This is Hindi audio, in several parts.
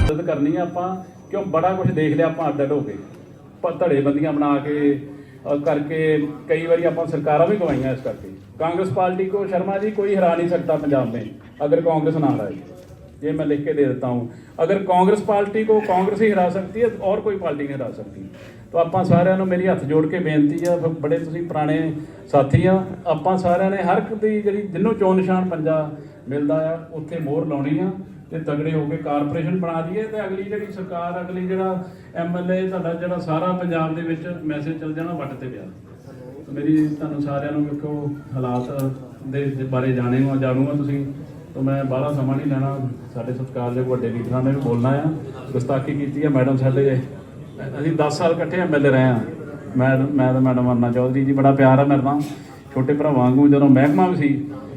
मदद करनी है आपां, क्यों बड़ा कुछ देख लिया आपां अड्ड हो के धड़ेबंदियां बना के करके कई बार आपां सरकारां भी गवाइयां। इस करके कांग्रेस पार्टी को शर्मा जी कोई हरा नहीं सकता पंजाब में अगर कांग्रेस ना हराए। ये मैं लिख के दे देता हूँ, अगर कांग्रेस पार्टी को कांग्रेस ही हरा सकती है और कोई पार्टी नहीं हरा सकती। तो आपां सारिਆਂ ਨੂੰ मेरी हथ जोड़ के बेनती है, बड़े तुसीं पुराने साथी आ, आपां सारिਆਂ ने हर एक दी जिहड़ी जिन्हों चोण निशान पंजा मिलदा आ उत्थे मोहर लाउणी आ ते तगड़े होकर कारपोरेशन बना दईए। तो अगली जिहड़ी सरकार अगली जिहड़ा MLA तुहाडा जिहड़ा सारा पंजाब दे विच मैसेज चल जाना वट ते पिया। मेरी तुहानूं सारिਆਂ ਨੂੰ ਵੇਖੋ हालात दे बारे जाणूगा तुसीं, तो मैं बाहला समा नहीं लैना। साडे सत्कारयोग वड्डे लीडरां ने भी बोलना आ, गुस्ताखी कीती है मैडम साडे, ਅਸੀਂ 10 साल इकट्ठे MLA रहे हैं। मैं तो मैडम अन्ना चौधरी जी बड़ा प्यार है मेरे नाल, छोटे भरा वांगू। जो महकमा भी सी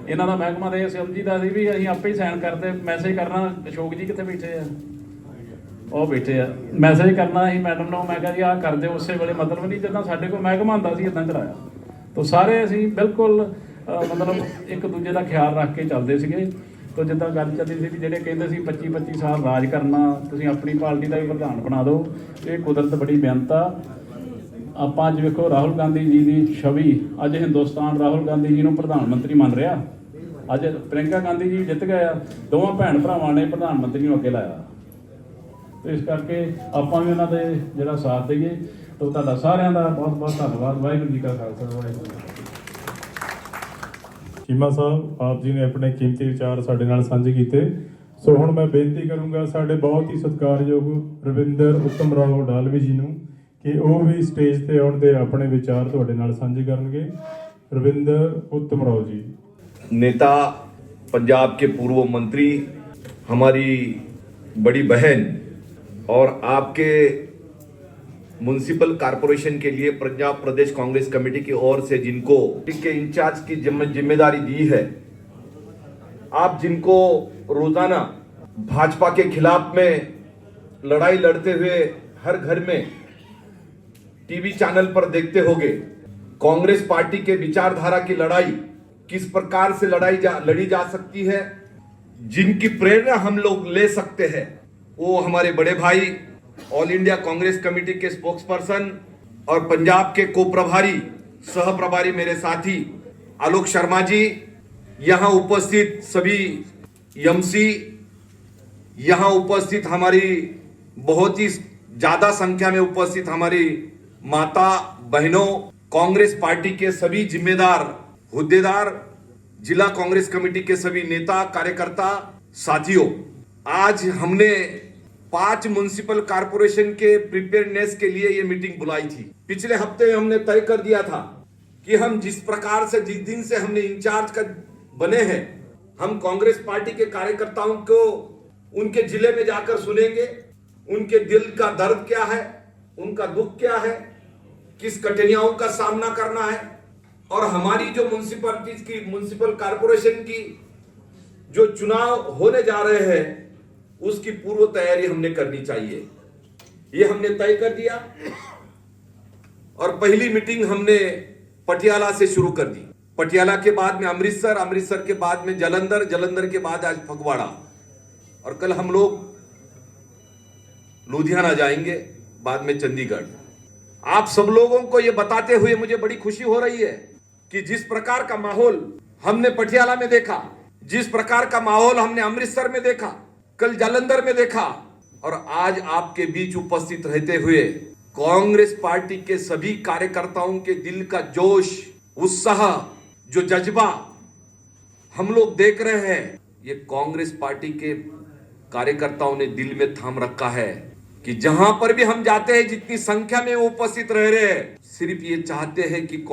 इन्हों का महकमा तो समझीदा सी भी असीं आपे ही साइन करते, मैसेज करना अशोक जी कितने बैठे आ, वो बैठे आ, मैसेज करना ही मैडम ने, मैं कहा जी आ कर दे उस वेले, मतलब नहीं जिदा साडे कोल महकमा हुंदा सी इदां चलाया। तो सारे असीं बिल्कुल मतलब एक दूजे का ख्याल रख के चलते सीगे। तो जिद्दां गल चली सी भी जिहड़े कहिंदे सी 25-25 साल राज करना, तुसीं अपनी पार्टी का भी प्रधान बना दो, ये कुदरत बड़ी बेअंत आ। आपां अज वेखो राहुल गांधी जी की छवि, अज हिंदुस्तान राहुल गांधी जी को प्रधानमंत्री मान रहा। अज प्रियंका गांधी जी जित गए, दोवां भैन भरावां ने प्रधानमंत्री को अगे लाया। तो इस करके आपां भी उन्हां दे जिहड़ा साथ देईए। तो तुहाडा सारिआं दा बहुत बहुत धन्नवाद। वाहिगुरू जी का खालसा, वाहिगुरू जी की फतेह। चीमा साहब आप जी ने अपने कीमती विचार साडे नाल साझे कीते। सो हुण मैं बेनती करूँगा साडे बहुत ही सत्कारयोग रविंदर उत्तम राव डालवी जी नूं कि वो भी स्टेज ते आउण ते अपने विचार तुहाडे नाल साझे करनगे। रविंदर उत्तम राव जी। नेता, पंजाब के पूर्व मंत्री, हमारी बड़ी बहन और आपके म्युनिसिपल कॉरपोरेशन के लिए पंजाब प्रदेश कांग्रेस कमेटी की ओर से जिनको के इंचार्ज की जिम्मेदारी दी है, आप जिनको रोजाना भाजपा के खिलाफ में लड़ाई लड़ते हुए हर घर में टीवी चैनल पर देखते होंगे, कांग्रेस पार्टी के विचारधारा की लड़ाई किस प्रकार से लड़ी जा सकती है, जिनकी प्रेरणा हम लोग ले सकते हैं, वो हमारे बड़े भाई ऑल इंडिया कांग्रेस कमेटी के स्पोक्स पर्सन और पंजाब के को प्रभारी सह प्रभारी मेरे साथी आलोक शर्मा जी, यहाँ उपस्थित सभी एमसी, यहाँ उपस्थित हमारी बहुत ही ज्यादा संख्या में उपस्थित हमारी माता बहनों, कांग्रेस पार्टी के सभी जिम्मेदार हुद्देदार, जिला कांग्रेस कमेटी के सभी नेता कार्यकर्ता साथियों, आज हमने 5 म्युनिसिपल कॉरपोरेशन के प्रिपेयरनेस के लिए ये मीटिंग बुलाई थी। पिछले हफ्ते हमने तय कर दिया था कि हम जिस प्रकार से जिस दिन से हमने इंचार्ज का बने हैं, हम कांग्रेस पार्टी के कार्यकर्ताओं को उनके जिले में जाकर सुनेंगे, उनके दिल का दर्द क्या है, उनका दुख क्या है, किस कठिनाइयों का सामना करना है, और हमारी जो म्युनिसिपल कॉरपोरेशन की जो चुनाव होने जा रहे हैं उसकी पूर्व तैयारी हमने करनी चाहिए। ये हमने तय कर दिया और पहली मीटिंग हमने पटियाला से शुरू कर दी। पटियाला के बाद में अमृतसर, अमृतसर के बाद में जालंधर, जालंधर के बाद आज फगवाड़ा, और कल हम लोग लुधियाना जाएंगे, बाद में चंडीगढ़। आप सब लोगों को ये बताते हुए मुझे बड़ी खुशी हो रही है कि जिस प्रकार का माहौल हमने पटियाला में देखा, जिस प्रकार का माहौल हमने अमृतसर में देखा, कल जालंधर में देखा, और आज आपके बीच उपस्थित रहते हुए कांग्रेस पार्टी के सभी कार्यकर्ताओं के दिल का जोश, उत्साह, जो जज्बा हम लोग देख रहे हैं, ये कांग्रेस पार्टी के कार्यकर्ताओं ने दिल में थाम रखा है कि जहां पर भी हम जाते हैं, जितनी संख्या में उपस्थित रह रहे हैं, सिर्फ ये चाहते हैं कि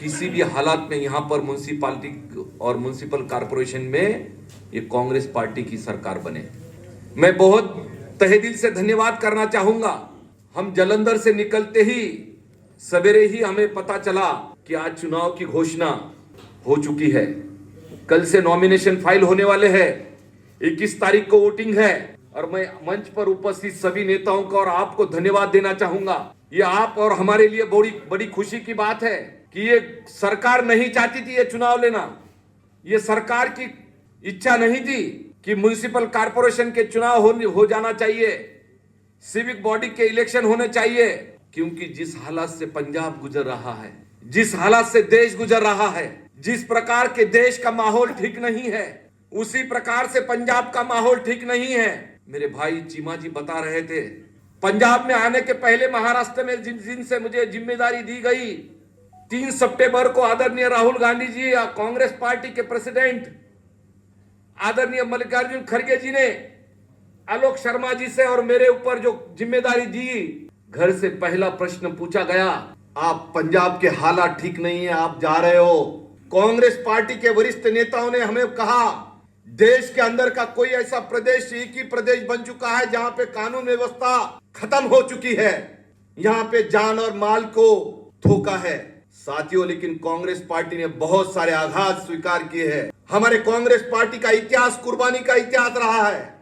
किसी भी हालात में यहाँ पर म्युनिसिपालिटी और म्युनिसिपल कॉरपोरेशन में ये कांग्रेस पार्टी की सरकार बने। मैं बहुत तहे दिल से धन्यवाद करना चाहूंगा। हम जालंधर से निकलते ही सवेरे ही हमें पता चला कि आज चुनाव की घोषणा हो चुकी है, कल से नॉमिनेशन फाइल होने वाले हैं, 21 तारीख को वोटिंग है, और मैं मंच पर उपस्थित सभी नेताओं को और आपको धन्यवाद देना चाहूंगा। ये आप और हमारे लिए बड़ी खुशी की बात है कि ये सरकार नहीं चाहती थी ये चुनाव लेना, ये सरकार की इच्छा नहीं थी कि म्युनिसिपल कॉर्पोरेशन के चुनाव हो जाना चाहिए, सिविक बॉडी के इलेक्शन होने चाहिए, क्योंकि जिस हालात से पंजाब गुजर रहा है, जिस हालात से देश गुजर रहा है, जिस प्रकार के देश का माहौल ठीक नहीं है, उसी प्रकार से पंजाब का माहौल ठीक नहीं है। मेरे भाई चीमा जी बता रहे थे, पंजाब में आने के पहले महाराष्ट्र में जिन से मुझे जिम्मेदारी दी गई, 3 सितंबर को आदरणीय राहुल गांधी जी या कांग्रेस पार्टी के प्रेसिडेंट आदरणीय मल्लिकार्जुन खड़गे जी ने आलोक शर्मा जी से और मेरे ऊपर जो जिम्मेदारी दी, घर से पहला प्रश्न पूछा गया, आप पंजाब के हालात ठीक नहीं है, आप जा रहे हो। कांग्रेस पार्टी के वरिष्ठ नेताओं ने हमें कहा, देश के अंदर का कोई ऐसा प्रदेश, एक ही प्रदेश बन चुका है जहां पे कानून व्यवस्था खत्म हो चुकी है, यहां पे जान और माल को धोखा है। साथियों, लेकिन कांग्रेस पार्टी ने बहुत सारे आघात स्वीकार किए हैं। हमारे कांग्रेस पार्टी का इतिहास कुर्बानी का इतिहास रहा है।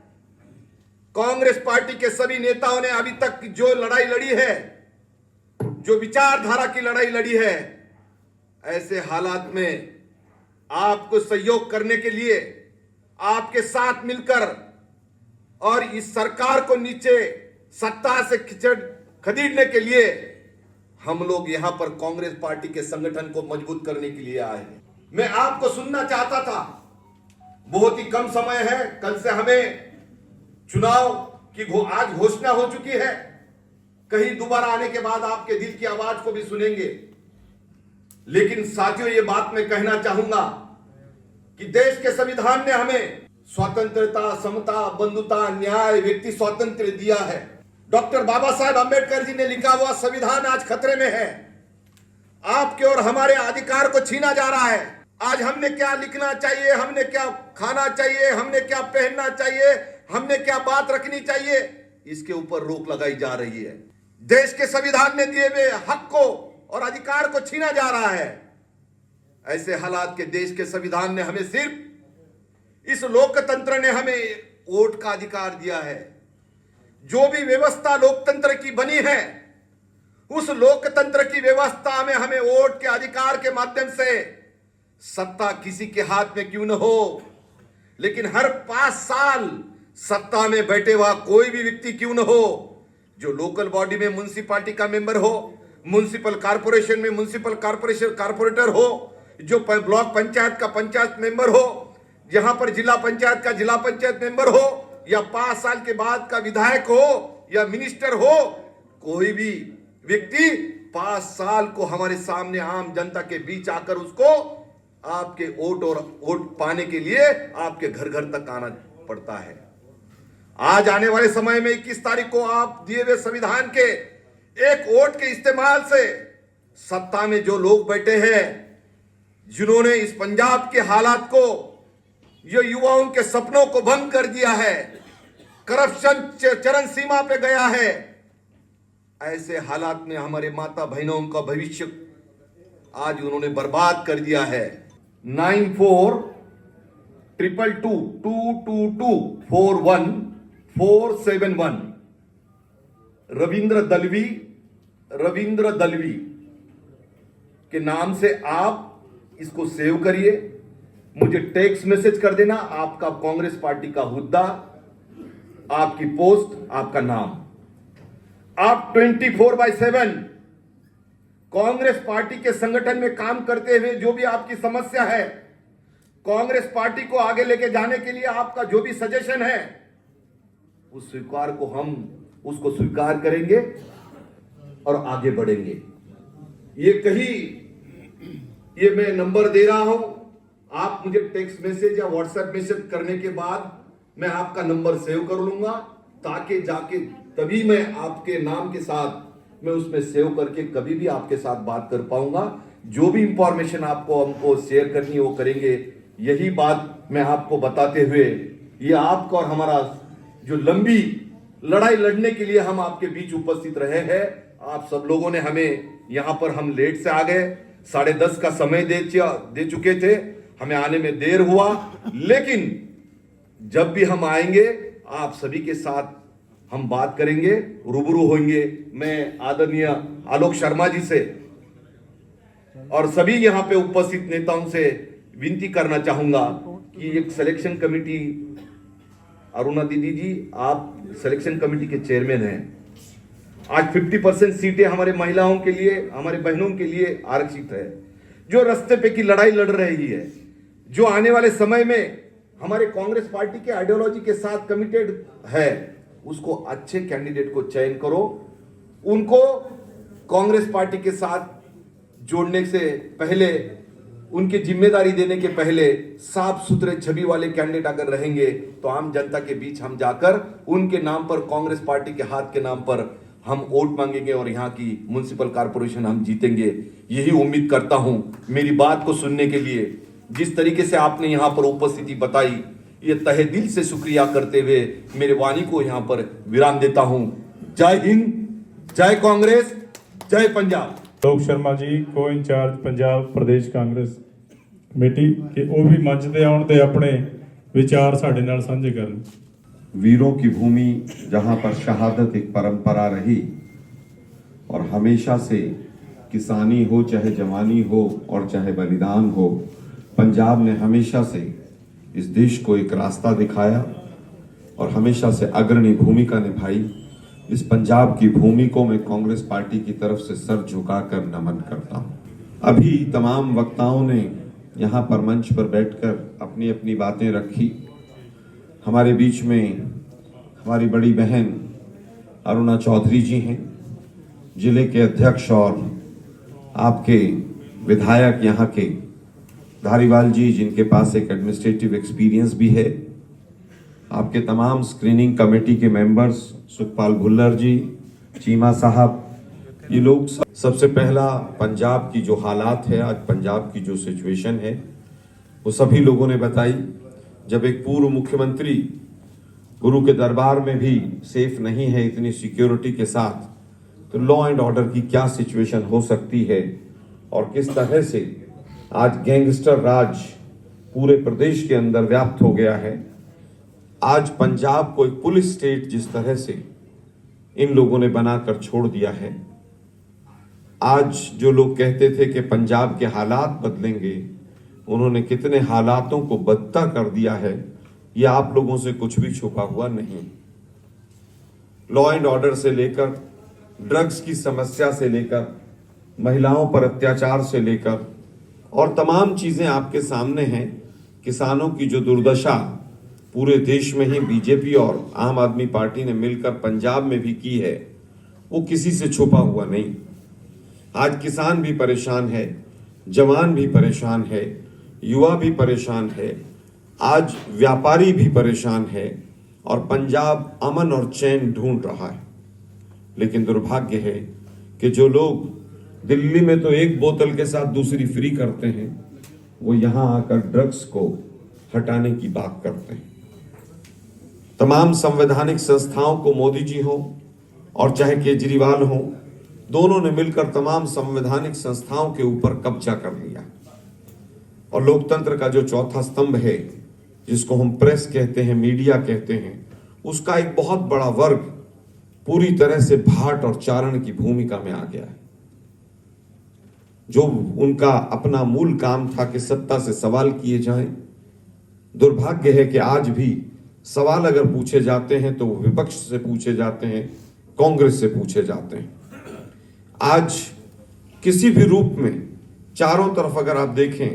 कांग्रेस पार्टी के सभी नेताओं ने अभी तक जो लड़ाई लड़ी है, जो विचारधारा की लड़ाई लड़ी है, ऐसे हालात में आपको सहयोग करने के लिए, आपके साथ मिलकर और इस सरकार को नीचे सत्ता से खदेड़ने के लिए हम लोग यहां पर कांग्रेस पार्टी के संगठन को मजबूत करने के लिए आए हैं। मैं आपको सुनना चाहता था, बहुत ही कम समय है, कल से हमें चुनाव की आज घोषणा हो चुकी है, कहीं दोबारा आने के बाद आपके दिल की आवाज को भी सुनेंगे। लेकिन साथियों, ये बात मैं कहना चाहूंगा कि देश के संविधान ने हमें स्वतंत्रता, समता, बंधुता, न्याय, व्यक्ति स्वातंत्र्य दिया है। डॉक्टर बाबा साहेब अंबेडकर जी ने लिखा हुआ संविधान आज खतरे में है। आपके और हमारे अधिकार को छीना जा रहा है। आज हमने क्या लिखना चाहिए, हमने क्या खाना चाहिए, हमने क्या पहनना चाहिए, हमने क्या बात रखनी चाहिए, इसके ऊपर रोक लगाई जा रही है। देश के संविधान ने दिए हुए हक को और अधिकार को छीना जा रहा है। ऐसे हालात के देश के संविधान ने हमें सिर्फ, इस लोकतंत्र ने हमें वोट का अधिकार दिया है। जो भी व्यवस्था लोकतंत्र की बनी है, उस लोकतंत्र की व्यवस्था में हमें वोट के अधिकार के माध्यम से, सत्ता किसी के हाथ में क्यों न हो, लेकिन हर 5 साल सत्ता में बैठे हुआ कोई भी व्यक्ति क्यों न हो, जो लोकल बॉडी में म्युनिसिपैलिटी का मेंबर हो, म्युनिसिपल कॉर्पोरेशन में म्युनिसिपल कॉर्पोरेशन कॉर्पोरेटर हो, जो ब्लॉक पंचायत का पंचायत मेंबर हो, जहां पर जिला पंचायत का जिला पंचायत मेंबर हो, या 5 साल के बाद का विधायक हो या मिनिस्टर हो, कोई भी व्यक्ति 5 साल को हमारे सामने आम जनता के बीच आकर उसको आपके वोट और वोट पाने के लिए आपके घर घर तक आना पड़ता है। आज आने वाले समय में 21 तारीख को आप दिए हुए संविधान के एक वोट के इस्तेमाल से सत्ता में जो लोग बैठे हैं, जिन्होंने इस पंजाब के हालात को, जो युवाओं के सपनों को भंग कर दिया है, करप्शन चरम सीमा पे गया है, ऐसे हालात में हमारे माता बहनों का भविष्य आज उन्होंने बर्बाद कर दिया है। 9422224141 रविंद्र दलवी के नाम से आप इसको सेव करिए। मुझे टेक्स्ट मैसेज कर देना, आपका कांग्रेस पार्टी का हुद्दा, आपकी पोस्ट, आपका नाम। आप 24/7 कांग्रेस पार्टी के संगठन में काम करते हुए जो भी आपकी समस्या है, कांग्रेस पार्टी को आगे लेके जाने के लिए आपका जो भी सजेशन है, उस स्वीकार को हम उसको स्वीकार करेंगे और आगे बढ़ेंगे। ये मैं नंबर दे रहा हूं, आप मुझे टेक्स्ट मैसेज या व्हाट्सएप मैसेज करने के बाद मैं आपका नंबर सेव कर लूंगा, ताकि जाके तभी मैं आपके नाम के साथ मैं उसमें सेव करके कभी भी आपके साथ बात कर पाऊंगा। जो भी इंफॉर्मेशन आपको हमको शेयर करनी है वो करेंगे। यही बात मैं आपको बताते हुए, ये आपका और हमारा जो लंबी लड़ाई लड़ने के लिए हम आपके बीच उपस्थित रहे हैं, आप सब लोगों ने हमें यहां पर, हम लेट से आ गए, 10:30 का समय दे चुके थे, हमें आने में देर हुआ, लेकिन जब भी हम आएंगे आप सभी के साथ हम बात करेंगे, रूबरू होंगे। मैं आदरणीय आलोक शर्मा जी से और सभी यहां पे उपस्थित नेताओं से विनती करना चाहूंगा कि एक सिलेक्शन कमेटी अरुणा दीदी जी, आप सिलेक्शन कमेटी के चेयरमैन हैं। आज 50% सीटें हमारे महिलाओं के लिए, हमारे बहनों के लिए आरक्षित है। जो रास्ते पे की लड़ाई लड़ रही है, जो आने वाले समय में हमारे कांग्रेस पार्टी के आइडियोलॉजी के साथ कमिटेड है, उसको अच्छे कैंडिडेट को चयन करो। उनको कांग्रेस पार्टी के साथ जोड़ने से पहले, उनकी जिम्मेदारी देने के पहले साफ सुथरे छवि वाले कैंडिडेट अगर रहेंगे तो आम जनता के बीच हम जाकर उनके नाम पर, कांग्रेस पार्टी के हाथ के नाम पर हम वोट मांगेंगे और यहाँ की म्युनिसिपल कॉर्पोरेशन हम जीतेंगे। यही उम्मीद करता हूं। मेरी बात को सुनने के लिए, जिस तरीके से आपने यहाँ पर उपस्थिति बताई, ये तहे दिल से शुक्रिया करते हुए मेरे वाणी को यहाँ पर विराम देता हूं। जय हिंद, जय कांग्रेस, जय पंजाब। लोक शर्मा जी को इंचार्ज पंजाब प्रदेश कांग्रेस कमेटी कि ਉਹ ਵੀ ਮੰਚ ਤੇ ਆਉਣ ਤੇ ਆਪਣੇ ਵਿਚਾਰ ਸਾਡੇ ਨਾਲ ਸਾਂਝੇ ਕਰਨ। वीरों की भूमि जहां पर शहादत एक परंपरा रही और हमेशा से किसानी हो चाहे जवानी हो और चाहे बलिदान हो, पंजाब ने हमेशा से इस देश को एक रास्ता दिखाया और हमेशा से अग्रणी भूमिका निभाई। इस पंजाब की भूमि को मैं कांग्रेस पार्टी की तरफ से सर झुकाकर नमन करता हूं। अभी तमाम वक्ताओं ने यहाँ पर मंच पर बैठकर अपनी अपनी बातें रखी। हमारे बीच में हमारी बड़ी बहन अरुणा चौधरी जी हैं, जिले के अध्यक्ष और आपके विधायक यहाँ के धारीवाल जी, जिनके पास एक एडमिनिस्ट्रेटिव एक्सपीरियंस भी है। आपके तमाम स्क्रीनिंग कमेटी के मेंबर्स, सुखपाल भुल्लर जी, चीमा साहब, ये लोग सबसे पहला पंजाब की जो हालात है, आज पंजाब की जो सिचुएशन है, वो सभी लोगों ने बताई। जब एक पूर्व मुख्यमंत्री गुरु के दरबार में भी सेफ नहीं है इतनी सिक्योरिटी के साथ, तो लॉ एंड ऑर्डर की क्या सिचुएशन हो सकती है और किस तरह से आज गैंगस्टर राज पूरे प्रदेश के अंदर व्याप्त हो गया है। आज पंजाब को एक पुलिस स्टेट जिस तरह से इन लोगों ने बनाकर छोड़ दिया है। आज जो लोग कहते थे कि पंजाब के हालात बदलेंगे, उन्होंने कितने हालातों को बदतर कर दिया है, ये आप लोगों से कुछ भी छुपा हुआ नहीं। लॉ एंड ऑर्डर से लेकर, ड्रग्स की समस्या से लेकर, महिलाओं पर अत्याचार से लेकर और तमाम चीजें आपके सामने हैं। किसानों की जो दुर्दशा पूरे देश में ही बीजेपी और आम आदमी पार्टी ने मिलकर पंजाब में भी की है, वो किसी से छुपा हुआ नहीं। आज किसान भी परेशान है, जवान भी परेशान है, युवा भी परेशान है, आज व्यापारी भी परेशान है और पंजाब अमन और चैन ढूंढ रहा है। लेकिन दुर्भाग्य है कि जो लोग दिल्ली में तो एक बोतल के साथ दूसरी फ्री करते हैं, वो यहां आकर ड्रग्स को हटाने की बात करते हैं। तमाम संवैधानिक संस्थाओं को मोदी जी हो और चाहे केजरीवाल हो, दोनों ने मिलकर तमाम संवैधानिक संस्थाओं के ऊपर कब्जा कर लिया और लोकतंत्र का जो चौथा स्तंभ है, जिसको हम प्रेस कहते हैं, मीडिया कहते हैं, उसका एक बहुत बड़ा वर्ग पूरी तरह से भाट और चारण की भूमिका में आ गया है। जो उनका अपना मूल काम था कि सत्ता से सवाल किए जाएं, दुर्भाग्य है कि आज भी सवाल अगर पूछे जाते हैं तो विपक्ष से पूछे जाते हैं, कांग्रेस से पूछे जाते हैं। आज किसी भी रूप में चारों तरफ अगर आप देखें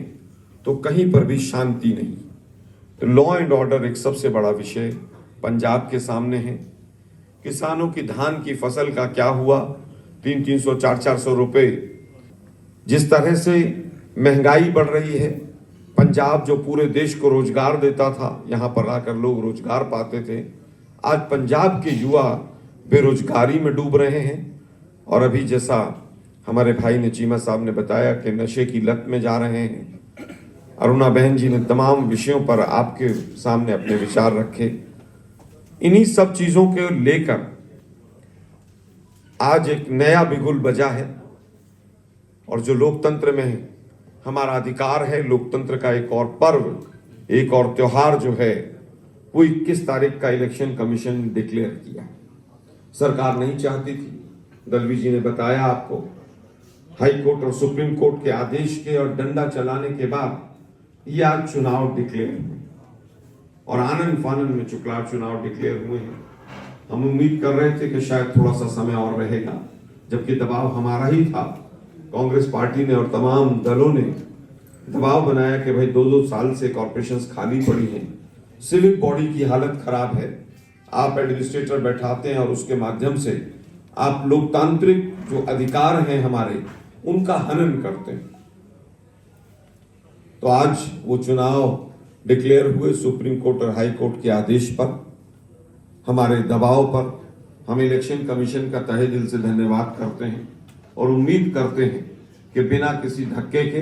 तो कहीं पर भी शांति नहीं। तो लॉ एंड ऑर्डर एक सबसे बड़ा विषय पंजाब के सामने है। किसानों की धान की फसल का क्या हुआ, 300 400 रुपए जिस तरह से महंगाई बढ़ रही है। पंजाब जो पूरे देश को रोजगार देता था, यहां पर आकर लोग रोजगार पाते थे, आज पंजाब के युवा बेरोजगारी में डूब रहे हैं। और अभी जैसा हमारे भाई ने, चीमा साहब ने बताया कि नशे की लत में जा रहे हैं। अरुणा बहन जी ने तमाम विषयों पर आपके सामने अपने विचार रखे। इन्हीं सब चीजों के लेकर आज एक नया बिगुल बजा है और जो लोकतंत्र में हमारा अधिकार है, लोकतंत्र का एक और पर्व, एक और त्योहार जो है, वो 21 तारीख का इलेक्शन कमीशन ने डिक्लेयर किया। सरकार नहीं चाहती थी, दलवी जी ने बताया आपको, हाई कोर्ट और सुप्रीम कोर्ट के आदेश के और डंडा चलाने के बाद ये आज चुनाव डिक्लेयर हुए। और आनंद फानंद में चुनाव डिक्लेयर हुए हैं। हम उम्मीद कर रहे थे कि शायद थोड़ा सा समय और रहेगा, जबकि दबाव हमारा ही था। कांग्रेस पार्टी ने और तमाम दलों ने दबाव बनाया कि भाई 2-2 साल से कॉर्पोरेशंस खाली पड़ी हैं, सिविक बॉडी की हालत खराब है, आप एडमिनिस्ट्रेटर बैठाते हैं और उसके माध्यम से आप लोकतांत्रिक जो अधिकार हैं हमारे उनका हनन करते हैं। तो आज वो चुनाव डिक्लेयर हुए सुप्रीम कोर्ट और हाई कोर्ट के आदेश पर, हमारे दबाव पर। हम इलेक्शन कमीशन का तहे दिल से धन्यवाद करते हैं और उम्मीद करते हैं कि बिना किसी धक्के के,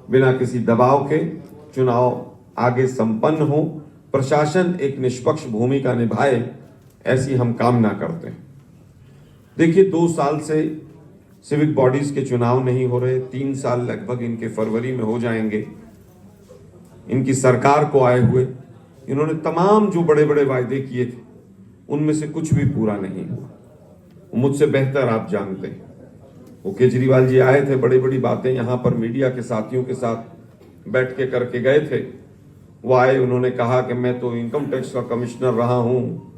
बिना किसी दबाव के चुनाव आगे संपन्न हो, प्रशासन एक निष्पक्ष भूमिका निभाए, ऐसी हम कामना करते हैं। देखिए 2 साल से सिविक बॉडीज के चुनाव नहीं हो रहे, 3 साल लगभग इनके फरवरी में हो जाएंगे। इनकी सरकार को आए हुए इन्होंने तमाम जो बड़े बड़े वायदे किए थे उनमें से कुछ भी पूरा नहीं हुआ। मुझसे बेहतर आप जानते हैं, वो केजरीवाल जी आए थे, बड़ी बड़ी बातें यहाँ पर मीडिया के साथियों के साथ बैठ के करके गए थे। वो आए, उन्होंने कहा कि मैं तो इनकम टैक्स का कमिश्नर रहा हूँ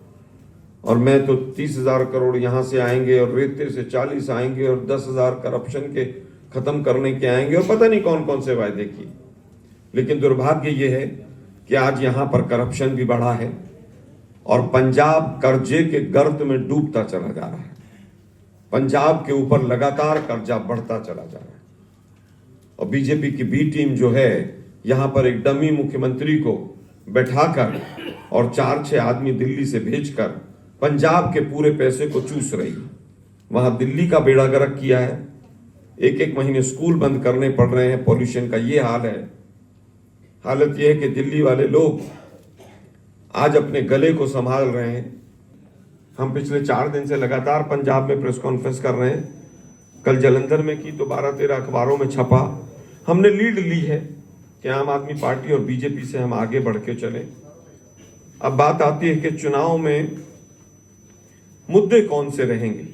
और मैं तो 30,000 करोड़ यहाँ से आएंगे और रेते से 40 आएंगे और 10,000 करप्शन के खत्म करने के आएंगे, और पता नहीं कौन कौन से वायदे किए। लेकिन दुर्भाग्य ये है कि आज यहाँ पर करप्शन भी बढ़ा है और पंजाब कर्जे के गर्त में डूबता चला जा रहा है। पंजाब के ऊपर लगातार कर्जा बढ़ता चला जा रहा है और बीजेपी की बी टीम जो है यहाँ पर एक डमी मुख्यमंत्री को बैठाकर और 4-6 आदमी दिल्ली से भेजकर पंजाब के पूरे पैसे को चूस रही है। वहां दिल्ली का बेड़ा गर्क किया है, 1-1 महीने स्कूल बंद करने पड़ रहे हैं, पॉल्यूशन का ये हाल है। हालत यह है कि दिल्ली वाले लोग आज अपने गले को संभाल रहे हैं। हम पिछले 4 दिन से लगातार पंजाब में प्रेस कॉन्फ्रेंस कर रहे हैं, कल जलंधर में की तो 12-13 अखबारों में छपा। हमने लीड ली है कि आम आदमी पार्टी और बीजेपी से हम आगे बढ़ के चले। अब बात आती है कि चुनाव में मुद्दे कौन से रहेंगे।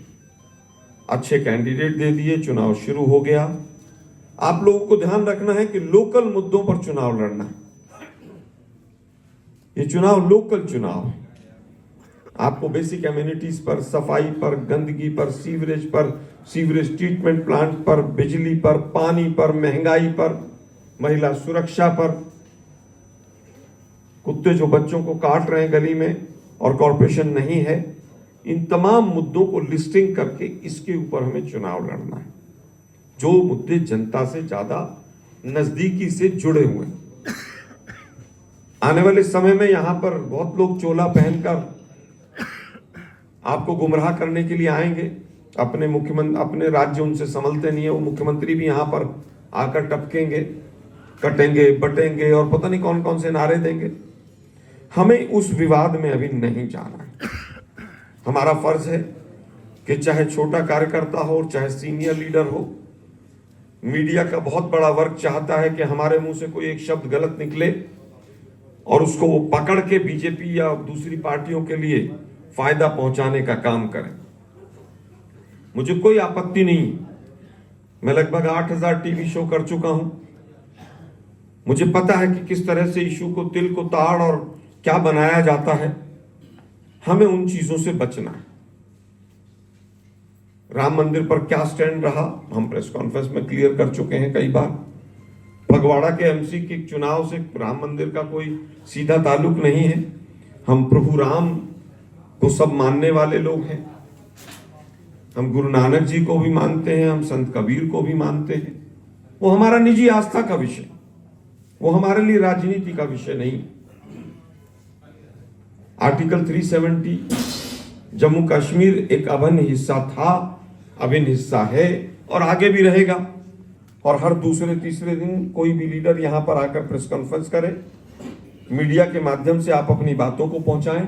अच्छे कैंडिडेट दे दिए, चुनाव शुरू हो गया। आप लोगों को ध्यान रखना है कि लोकल मुद्दों पर चुनाव लड़ना है। ये चुनाव लोकल चुनाव है। आपको बेसिक एमिनिटीज पर, सफाई पर, गंदगी पर, सीवरेज ट्रीटमेंट प्लांट पर, बिजली पर, पानी पर, महंगाई पर, महिला सुरक्षा पर, कुत्ते जो बच्चों को काट रहे हैं गली में और कॉर्पोरेशन नहीं है, इन तमाम मुद्दों को लिस्टिंग करके इसके ऊपर हमें चुनाव लड़ना है। जो मुद्दे जनता से ज्यादा नजदीकी से जुड़े हुए हैं। आने वाले समय में यहां पर बहुत लोग चोला पहनकर आपको गुमराह करने के लिए आएंगे। अपने राज्य उनसे संभलते नहीं है, वो मुख्यमंत्री भी यहां पर आकर टपकेंगे, कटेंगे, बटेंगे और पता नहीं कौन कौन से नारे देंगे। हमें उस विवाद में अभी नहीं जाना है। हमारा फर्ज है कि चाहे छोटा कार्यकर्ता हो चाहे सीनियर लीडर हो, मीडिया का बहुत बड़ा वर्ग चाहता है कि हमारे मुंह से कोई एक शब्द गलत निकले और उसको वो पकड़ के बीजेपी या दूसरी पार्टियों के लिए फायदा पहुंचाने का काम करें। मुझे कोई आपत्ति नहीं, मैं लगभग 8,000 टीवी शो कर चुका हूं। मुझे पता है कि किस तरह से इशू को तिल को ताड़ और क्या बनाया जाता है। हमें उन चीजों से बचना है। राम मंदिर पर क्या स्टैंड रहा हम प्रेस कॉन्फ्रेंस में क्लियर कर चुके हैं कई बार। फगवाड़ा के एमसी के चुनाव से राम मंदिर का कोई सीधा ताल्लुक नहीं है। हम प्रभु राम को सब मानने वाले लोग हैं। हम गुरु नानक जी को भी मानते हैं, हम संत कबीर को भी मानते हैं। वो हमारा निजी आस्था का विषय, वो हमारे लिए राजनीति का विषय नहीं। आर्टिकल 370 जम्मू कश्मीर एक अभिन्न हिस्सा था, अभिन्न हिस्सा है और आगे भी रहेगा। और हर दूसरे तीसरे दिन कोई भी लीडर यहां पर आकर प्रेस कॉन्फ्रेंस करे, मीडिया के माध्यम से आप अपनी बातों को पहुंचाएं।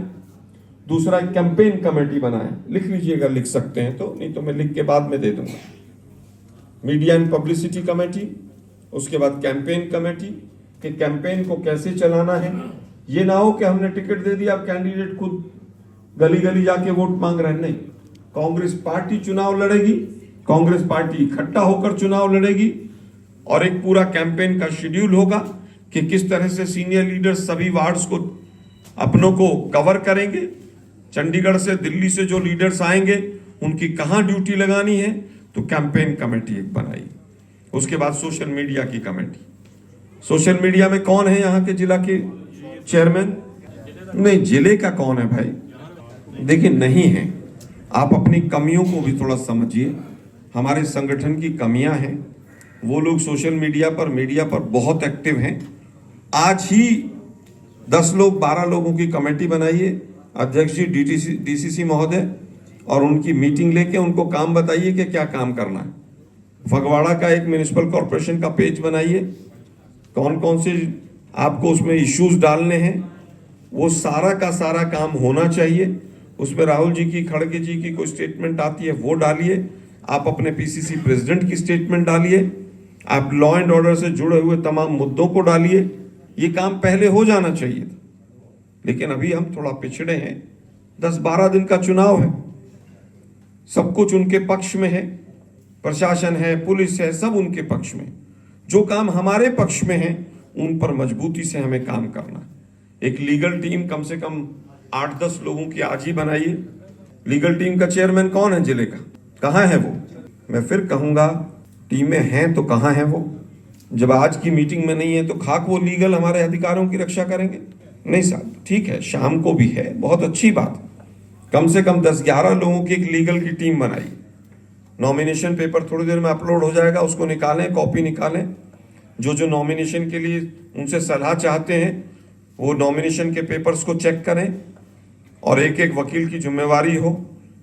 दूसरा, एक कैंपेन कमेटी बनाएं। लिख लीजिएगा, लिख सकते हैं तो, नहीं तो मैं लिख के बाद में दे दूंगा। मीडिया एंड पब्लिसिटी कमेटी, उसके बाद कैंपेन कमेटी कि कैंपेन को कैसे चलाना है। ये ना हो कि हमने टिकट दे दिया, अब कैंडिडेट खुद गली गली जाके वोट मांग रहे हैं। नहीं, कांग्रेस पार्टी चुनाव लड़ेगी, कांग्रेस पार्टी इकट्ठा होकर चुनाव लड़ेगी और एक पूरा कैंपेन का शेड्यूल होगा कि किस तरह से सीनियर लीडर्स सभी वार्ड्स को अपनों को कवर करेंगे। चंडीगढ़ से, दिल्ली से जो लीडर्स आएंगे उनकी कहां ड्यूटी लगानी है, तो कैंपेन कमेटी एक बनाई। उसके बाद सोशल मीडिया की कमेटी। सोशल मीडिया में कौन है यहाँ के जिला के चेयरमैन? नहीं, जिले का कौन है भाई? देखिए, नहीं है। आप अपनी कमियों को भी थोड़ा समझिए। हमारे संगठन की कमियां हैं। वो लोग सोशल मीडिया पर बहुत एक्टिव हैं। आज ही 10 लोग 12 लोगों की कमेटी बनाइए, अध्यक्ष जी, डीसीसी महोदय, और उनकी मीटिंग लेके उनको काम बताइए कि क्या काम करना है। फगवाड़ा का एक म्युनिसिपल कॉर्पोरेशन का पेज बनाइए, कौन कौन से आपको उसमें इश्यूज डालने हैं, वो सारा का सारा काम होना चाहिए। उसमें राहुल जी की, खड़गे जी की कोई स्टेटमेंट आती है वो डालिए, आप अपने पीसीसी प्रेसिडेंट की स्टेटमेंट डालिए, आप लॉ एंड ऑर्डर से जुड़े हुए तमाम मुद्दों को डालिए। ये काम पहले हो जाना चाहिए था, लेकिन अभी हम थोड़ा पिछड़े हैं। 10-12 दिन का चुनाव है, सब कुछ उनके पक्ष में है, प्रशासन है, पुलिस है, सब उनके पक्ष में। जो काम हमारे पक्ष में है उन पर मजबूती से हमें काम करना है। एक लीगल टीम कम से कम 8-10 लोगों की आज ही बनाइए। लीगल टीम का चेयरमैन कौन है जिले का? कहाँ है वो? मैं फिर कहूंगा, टीमें हैं तो कहाँ है वो? जब आज की मीटिंग में नहीं है तो खाक वो लीगल हमारे अधिकारों की रक्षा करेंगे? नहीं साहब, ठीक है, शाम को भी है, बहुत अच्छी बात। कम से कम 10-11 लोगों की एक लीगल की टीम बनाई। नॉमिनेशन पेपर थोड़ी देर में अपलोड हो जाएगा, उसको निकालें, कॉपी निकालें। जो जो नॉमिनेशन के लिए उनसे सलाह चाहते हैं वो नॉमिनेशन के पेपर्स को चेक करें, और एक एक वकील की जिम्मेवारी हो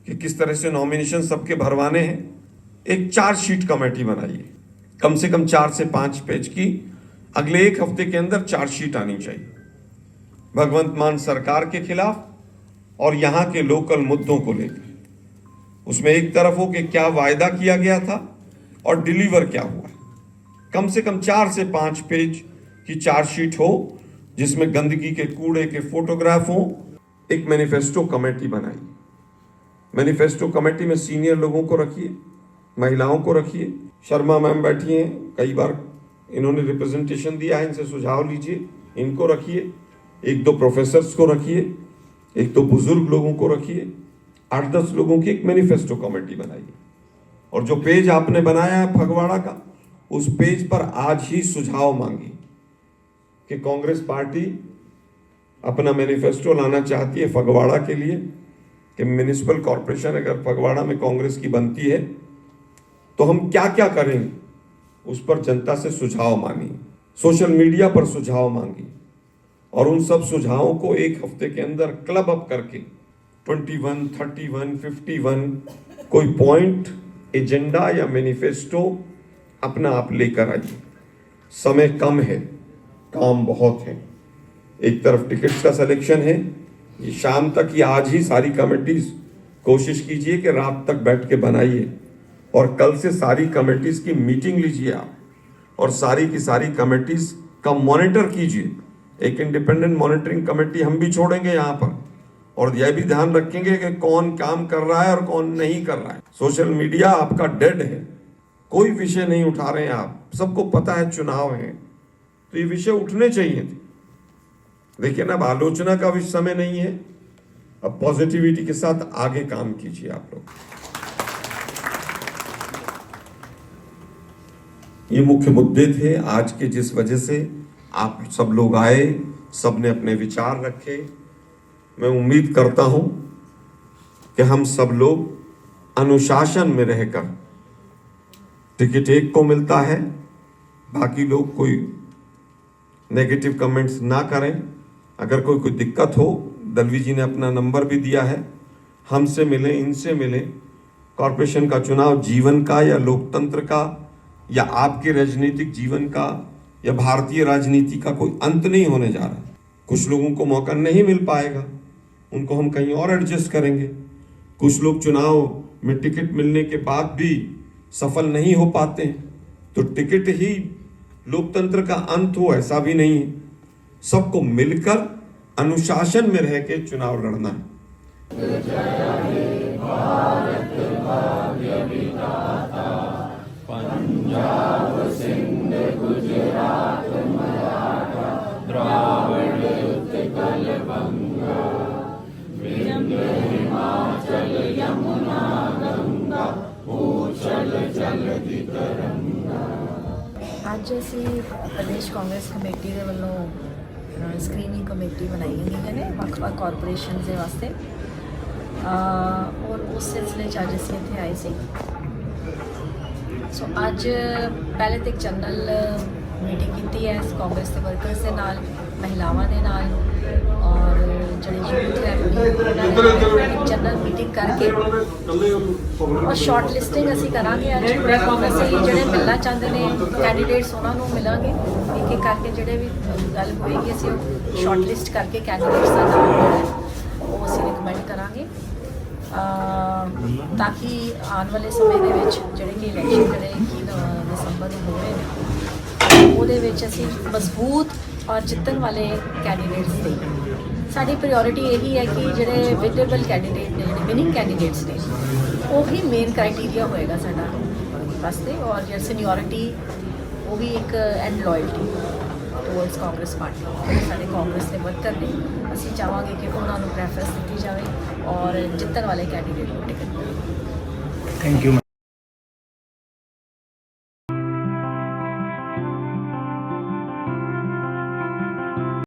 कि किस तरह से नॉमिनेशन सबके भरवाने हैं। एक चार्जशीट कमेटी बनाइए, कम से कम 4 से 5 पेज की। अगले 1 हफ्ते के अंदर चार्जशीट आनी चाहिए भगवंत मान सरकार के खिलाफ और यहाँ के लोकल मुद्दों को लेकर। उसमें एक तरफ हो कि क्या वायदा किया गया था और डिलीवर क्या हुआ। कम से कम 4 से 5 पेज की चार्जशीट हो, जिसमें गंदगी के, कूड़े के फोटोग्राफ हो। एक मैनिफेस्टो कमेटी बनाई। मैनिफेस्टो कमेटी में सीनियर लोगों को रखिए, महिलाओं को रखिए। शर्मा मैम बैठी हैं, कई बार इन्होंने रिप्रेजेंटेशन दिया है, इनसे सुझाव लीजिए, इनको रखिए। 1-2 प्रोफेसर्स को रखिए, 1-2 बुजुर्ग लोगों को रखिए। 8-10 लोगों की एक मैनिफेस्टो कमेटी बनाइए। और जो पेज आपने बनाया है फगवाड़ा का, उस पेज पर आज ही सुझाव मांगिए कि कांग्रेस पार्टी अपना मैनिफेस्टो लाना चाहती है फगवाड़ा के लिए, कि म्युनिसिपल कॉर्पोरेशन अगर फगवाड़ा में कांग्रेस की बनती है तो हम क्या क्या करेंगे, उस पर जनता से सुझाव मांगिए। सोशल मीडिया पर सुझाव मांगिए, और उन सब सुझावों को 1 हफ्ते के अंदर क्लब अप करके 21, 31, 51 कोई पॉइंट, एजेंडा या मैनिफेस्टो अपना आप लेकर आइए। समय कम है, काम बहुत है। एक तरफ टिकट्स का सिलेक्शन है, ये शाम तक या आज ही सारी कमेटीज कोशिश कीजिए कि रात तक बैठ के बनाइए, और कल से सारी कमेटीज की मीटिंग लीजिए आप, और सारी की सारी कमेटीज का मॉनिटर कीजिए। एक इंडिपेंडेंट मॉनिटरिंग कमेटी हम भी छोड़ेंगे यहाँ पर, और यह भी ध्यान रखेंगे कि कौन काम कर रहा है और कौन नहीं कर रहा है। सोशल मीडिया आपका डेड है, कोई विषय नहीं उठा रहे हैं आप। सबको पता है चुनाव है, तो ये विषय उठने चाहिए थे, लेकिन अब आलोचना का भी समय नहीं है। अब पॉजिटिविटी के साथ आगे काम कीजिए आप लोग। ये मुख्य मुद्दे थे आज के, जिस वजह से आप सब लोग आए, सबने अपने विचार रखे। मैं उम्मीद करता हूं कि हम सब लोग अनुशासन में रहकर, टिकट एक को मिलता है, बाकी लोग कोई नेगेटिव कमेंट्स ना करें। अगर कोई दिक्कत हो, दलवी जी ने अपना नंबर भी दिया है, हमसे मिलें, इनसे मिलें। कॉर्पोरेशन का चुनाव जीवन का या लोकतंत्र का या आपके राजनीतिक जीवन का या भारतीय राजनीति का कोई अंत नहीं होने जा रहा। कुछ लोगों को मौका नहीं मिल पाएगा, उनको हम कहीं और एडजस्ट करेंगे। कुछ लोग चुनाव में टिकट मिलने के बाद भी सफल नहीं हो पाते हैं, तो टिकट ही लोकतंत्र का अंत हो ऐसा भी नहीं है। सबको मिलकर अनुशासन में रह के चुनाव लड़ना है। पंजाब सिंध गुजरात मराठा द्राविड़ उत्कल बंग ਅੱਜ ਅਸੀਂ ਪ੍ਰਦੇਸ਼ ਕਾਂਗਰਸ ਕਮੇਟੀ ਦੇ ਵੱਲੋਂ ਸਕਰੀਨਿੰਗ ਕਮੇਟੀ ਬਣਾਈ ਗਈ ਹੈ ਵੱਖ-ਵੱਖ ਕਾਰਪੋਰੇਸ਼ਨਸ ਦੇ ਵਾਸਤੇ ਔਰ ਉਸ ਸਿਲਸਿਲੇ 'ਚ ਅੱਜ ਅਸੀਂ ਇੱਥੇ ਆਏ ਸੀ। ਸੋ ਅੱਜ ਪਹਿਲੇ ਤਾਂ ਇੱਕ ਜਨਰਲ ਮੀਟਿੰਗ ਕੀਤੀ ਹੈ ਕਾਂਗਰਸ ਦੇ ਵਰਕਰਸ ਦੇ ਨਾਲ, ਮਹਿਲਾਵਾਂ ਦੇ ਨਾਲ ਔਰ ਜਿਹੜੇ ਯੂਥ ਹੈ ਇੱਕ ਜਨਰਲ ਮੀਟਿੰਗ ਕਰਕੇ ਔਰ ਸ਼ਾਰਟ ਲਿਸਟਿੰਗ ਅਸੀਂ ਕਰਾਂਗੇ। ਅੱਜ ਅਸੀਂ ਜਿਹੜੇ ਮਿਲਣਾ ਚਾਹੁੰਦੇ ਨੇ ਕੈਂਡੀਡੇਟਸ ਉਹਨਾਂ ਨੂੰ ਮਿਲਾਂਗੇ ਇੱਕ ਇੱਕ ਕਰਕੇ, ਜਿਹੜੇ ਵੀ ਗੱਲ ਹੋਏਗੀ ਅਸੀਂ ਸ਼ਾਰਟ ਲਿਸਟ ਕਰਕੇ ਕੈਂਡੀਡੇਟਸ ਦਾ ਨਾਮ ਜਿਹੜਾ ਹੈ ਉਹ ਅਸੀਂ ਰਿਕਮੈਂਡ ਕਰਾਂਗੇ ਤਾਂ ਕਿ ਆਉਣ ਵਾਲੇ ਸਮੇਂ ਦੇ ਵਿੱਚ ਜਿਹੜੇ ਕਿ ਇਲੈਕਸ਼ਨ ਜਿਹੜੇ 21 ਦਸੰਬਰ ਨੂੰ ਹੋ ਰਹੇ ਨੇ ਉਹਦੇ ਵਿੱਚ ਅਸੀਂ ਮਜ਼ਬੂਤ ਔਰ ਜਿੱਤਣ ਵਾਲੇ ਕੈਂਡੀਡੇਟਸ ਦੇ ਸਾਡੀ ਪ੍ਰਾਇੋਰਟੀ ਇਹੀ ਹੈ ਕਿ ਜਿਹੜੇ ਵਿਨੇਬਲ ਕੈਂਡੀਡੇਟ ਨੇ, ਜਿਹੜੇ ਵਿਨਿੰਗ ਕੈਂਡੀਡੇਟਸ ਨੇ, ਉਹੀ ਮੇਨ ਕ੍ਰਾਈਟੇਰੀਆ ਹੋਏਗਾ ਸਾਡਾ ਵਾਸਤੇ। ਔਰ ਜਿਹੜੀ ਸੀਨੀਅਰਿਟੀ ਉਹ ਵੀ ਇੱਕ and loyalty towards Congress party, ਜਿਹੜੇ ਸਾਡੇ ਕਾਂਗਰਸ ਦੇ ਵਰਕਰ ਨੇ ਅਸੀਂ ਚਾਹਾਂਗੇ ਕਿ ਉਹਨਾਂ ਨੂੰ ਪ੍ਰੈਫਰੈਂਸ ਦਿੱਤੀ ਜਾਵੇ ਔਰ ਜਿੱਤਣ ਵਾਲੇ ਕੈਂਡੀਡੇਟ ਨੂੰ ਟਿਕਟ ਮਿਲੇ। Thank you.